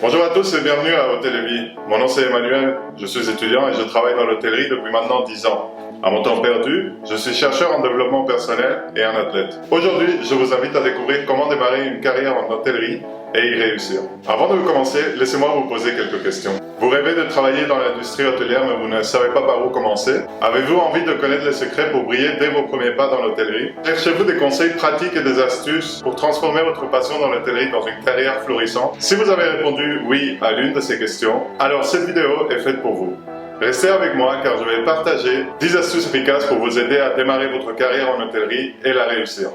Bonjour à tous et bienvenue à Hôtel Vie. Mon nom c'est Emmanuel, je suis étudiant et je travaille dans l'hôtellerie depuis maintenant 10 ans. À mon temps perdu, je suis chercheur en développement personnel et un athlète. Aujourd'hui, je vous invite à découvrir comment démarrer une carrière en hôtellerie et y réussir. Avant de commencer, laissez-moi vous poser quelques questions. Vous rêvez de travailler dans l'industrie hôtelière mais vous ne savez pas par où commencer? Avez-vous envie de connaître les secrets pour briller dès vos premiers pas dans l'hôtellerie? Cherchez-vous des conseils pratiques et des astuces pour transformer votre passion dans l'hôtellerie dans une carrière florissante? Si vous avez répondu oui à l'une de ces questions, alors cette vidéo est faite pour vous. Restez avec moi car je vais partager 10 astuces efficaces pour vous aider à démarrer votre carrière en hôtellerie et la réussir.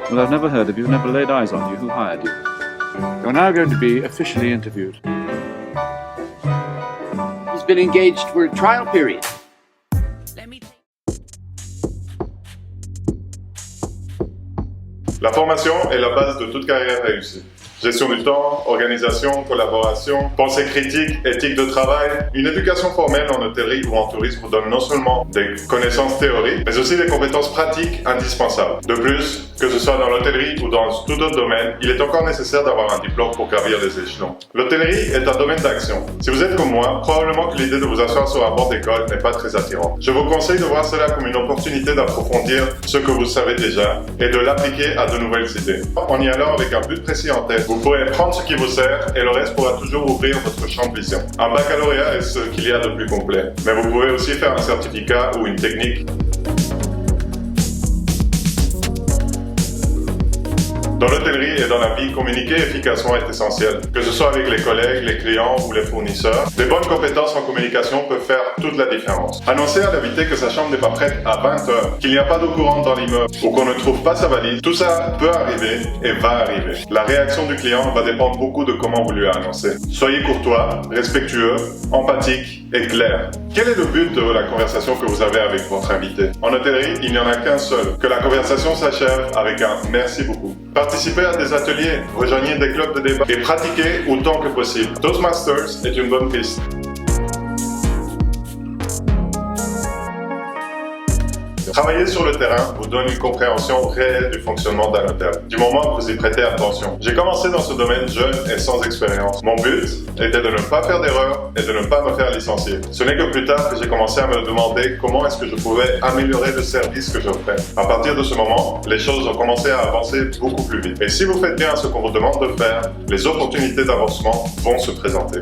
Well, I've never heard of you, never laid eyes on you. Who hired you? You're now going to be officially interviewed. He's been engaged for a trial period. La formation est la base de toute carrière réussie. Gestion du temps, organisation, collaboration, pensée critique, éthique de travail. Une éducation formelle en hôtellerie ou en tourisme vous donne non seulement des connaissances théoriques, mais aussi des compétences pratiques indispensables. De plus, que ce soit dans l'hôtellerie ou dans tout autre domaine, il est encore nécessaire d'avoir un diplôme pour gravir les échelons. L'hôtellerie est un domaine d'action. Si vous êtes comme moi, probablement que l'idée de vous asseoir sur un banc d'école n'est pas très attirante. Je vous conseille de voir cela comme une opportunité d'approfondir ce que vous savez déjà et de l'appliquer à de nouvelles idées. En y allant avec un but précis en tête, vous pourrez prendre ce qui vous sert et le reste pourra toujours ouvrir votre champ de vision. Un baccalauréat est ce qu'il y a de plus complet, mais vous pouvez aussi faire un certificat ou une technique. Dans l'hôtellerie et dans la vie, communiquer efficacement est essentiel. Que ce soit avec les collègues, les clients ou les fournisseurs, des bonnes compétences en communication peuvent faire toute la différence. Annoncer à l'invité que sa chambre n'est pas prête à 20 h, qu'il n'y a pas d'eau courante dans l'immeuble ou qu'on ne trouve pas sa valise, tout ça peut arriver et va arriver. La réaction du client va dépendre beaucoup de comment vous lui annoncez. Soyez courtois, respectueux, empathique et clair. Quel est le but de la conversation que vous avez avec votre invité? En hôtellerie, il n'y en a qu'un seul. Que la conversation s'achève avec un « merci beaucoup ». Participez à des ateliers, rejoignez des clubs de débat et pratiquez autant que possible. Toastmasters est une bonne piste. Travailler sur le terrain vous donne une compréhension réelle du fonctionnement d'un hôtel, du moment que vous y prêtez attention. J'ai commencé dans ce domaine jeune et sans expérience. Mon but était de ne pas faire d'erreur et de ne pas me faire licencier. Ce n'est que plus tard que j'ai commencé à me demander comment est-ce que je pouvais améliorer le service que j'offrais. À partir de ce moment, les choses ont commencé à avancer beaucoup plus vite. Et si vous faites bien ce qu'on vous demande de faire, les opportunités d'avancement vont se présenter.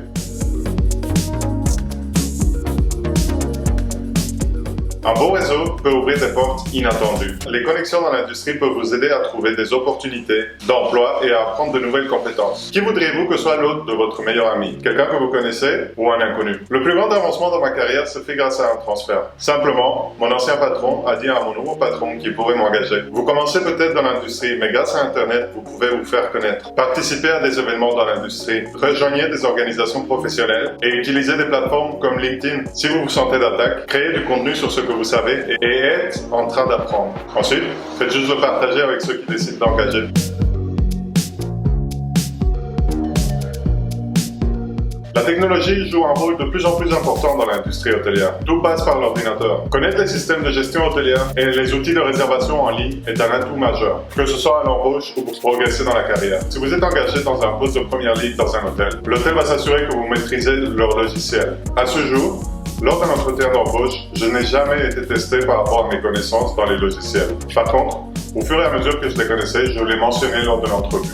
Un bon réseau peut ouvrir des portes inattendues. Les connexions dans l'industrie peuvent vous aider à trouver des opportunités d'emploi et à apprendre de nouvelles compétences. Qui voudriez-vous que soit l'hôte de votre meilleur ami? Quelqu'un que vous connaissez ou un inconnu? Le plus grand avancement dans ma carrière se fait grâce à un transfert. Simplement, mon ancien patron a dit à mon nouveau patron qu'il pourrait m'engager. Vous commencez peut-être dans l'industrie, mais grâce à Internet, vous pouvez vous faire connaître. Participez à des événements dans l'industrie, rejoignez des organisations professionnelles et utilisez des plateformes comme LinkedIn. Si vous vous sentez d'attaque, créez du contenu sur ce que vous savez et êtes en train d'apprendre. Ensuite, faites juste le partager avec ceux qui décident d'engager. La technologie joue un rôle de plus en plus important dans l'industrie hôtelière. Tout passe par l'ordinateur. Connaître les systèmes de gestion hôtelière et les outils de réservation en ligne est un atout majeur, que ce soit à l'embauche ou pour progresser dans la carrière. Si vous êtes engagé dans un poste de première ligne dans un hôtel, l'hôtel va s'assurer que vous maîtrisez leur logiciel. À ce jour, lors d'un entretien d'embauche, je n'ai jamais été testé par rapport à mes connaissances dans les logiciels. Par contre, au fur et à mesure que je les connaissais, je les mentionnais lors de l'entrevue.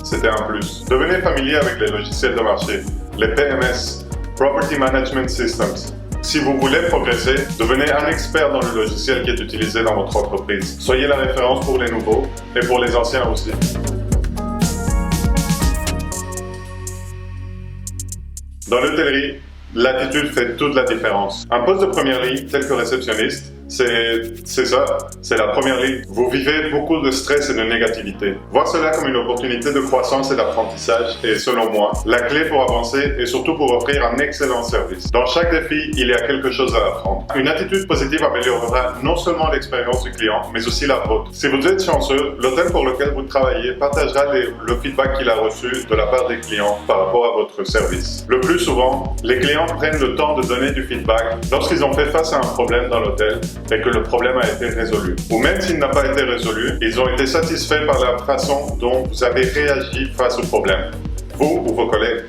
C'était un plus. Devenez familier avec les logiciels de marché, les PMS, Property Management Systems. Si vous voulez progresser, devenez un expert dans le logiciel qui est utilisé dans votre entreprise. Soyez la référence pour les nouveaux et pour les anciens aussi. Dans l'hôtellerie, l'attitude fait toute la différence. Un poste de première ligne, tel que réceptionniste, c'est ça, c'est la première ligne. Vous vivez beaucoup de stress et de négativité. Voir cela comme une opportunité de croissance et d'apprentissage est, selon moi, la clé pour avancer et surtout pour offrir un excellent service. Dans chaque défi, il y a quelque chose à apprendre. Une attitude positive améliorera non seulement l'expérience du client, mais aussi la vôtre. Si vous êtes chanceux, l'hôtel pour lequel vous travaillez partagera le feedback qu'il a reçu de la part des clients par rapport à votre service. Le plus souvent, les clients prennent le temps de donner du feedback lorsqu'ils ont fait face à un problème dans l'hôtel et que le problème a été résolu. Ou même s'il n'a pas été résolu, ils ont été satisfaits par la façon dont vous avez réagi face au problème. vous ou vos collègues.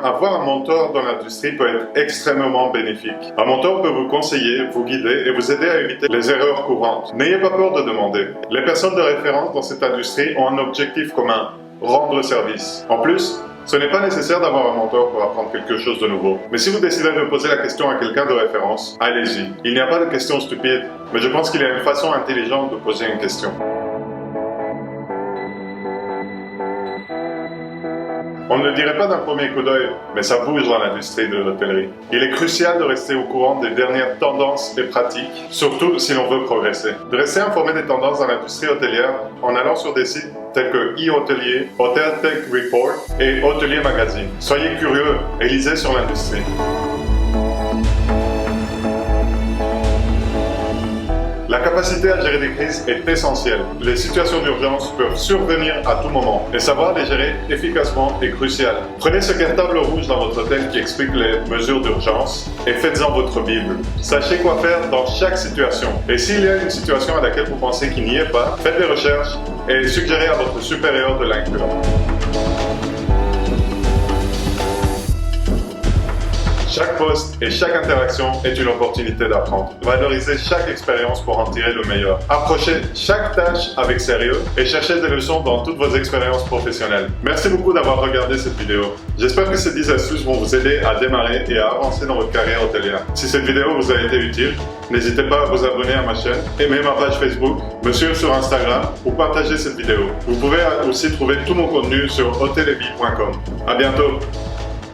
Avoir un mentor dans l'industrie peut être extrêmement bénéfique. Un mentor peut vous conseiller, vous guider et vous aider à éviter les erreurs courantes. N'ayez pas peur de demander. Les personnes de référence dans cette industrie ont un objectif commun, rendre service. En plus, ce n'est pas nécessaire d'avoir un mentor pour apprendre quelque chose de nouveau. Mais si vous décidez de poser la question à quelqu'un de référence, allez-y. Il n'y a pas de question stupide, mais je pense qu'il y a une façon intelligente de poser une question. On ne le dirait pas d'un premier coup d'œil, mais ça bouge dans l'industrie de l'hôtellerie. Il est crucial de rester au courant des dernières tendances et pratiques, surtout si l'on veut progresser. De rester informé des tendances dans l'industrie hôtelière en allant sur des sites tels que eHotelier, Hotel Tech Report et Hotelier Magazine. Soyez curieux et lisez sur l'industrie. La capacité à gérer des crises est essentielle. Les situations d'urgence peuvent survenir à tout moment et savoir les gérer efficacement est crucial. Prenez ce cartable rouge dans votre hôtel qui explique les mesures d'urgence et faites-en votre Bible. Sachez quoi faire dans chaque situation. Et s'il y a une situation à laquelle vous pensez qu'il n'y est pas, faites des recherches et suggérez à votre supérieur de l'inclure. Chaque poste et chaque interaction est une opportunité d'apprendre. Valorisez chaque expérience pour en tirer le meilleur. Approchez chaque tâche avec sérieux et cherchez des leçons dans toutes vos expériences professionnelles. Merci beaucoup d'avoir regardé cette vidéo. J'espère que ces 10 astuces vont vous aider à démarrer et à avancer dans votre carrière hôtelière. Si cette vidéo vous a été utile, n'hésitez pas à vous abonner à ma chaîne, aimer ma page Facebook, me suivre sur Instagram ou partager cette vidéo. Vous pouvez aussi trouver tout mon contenu sur hotellevi.com. À bientôt!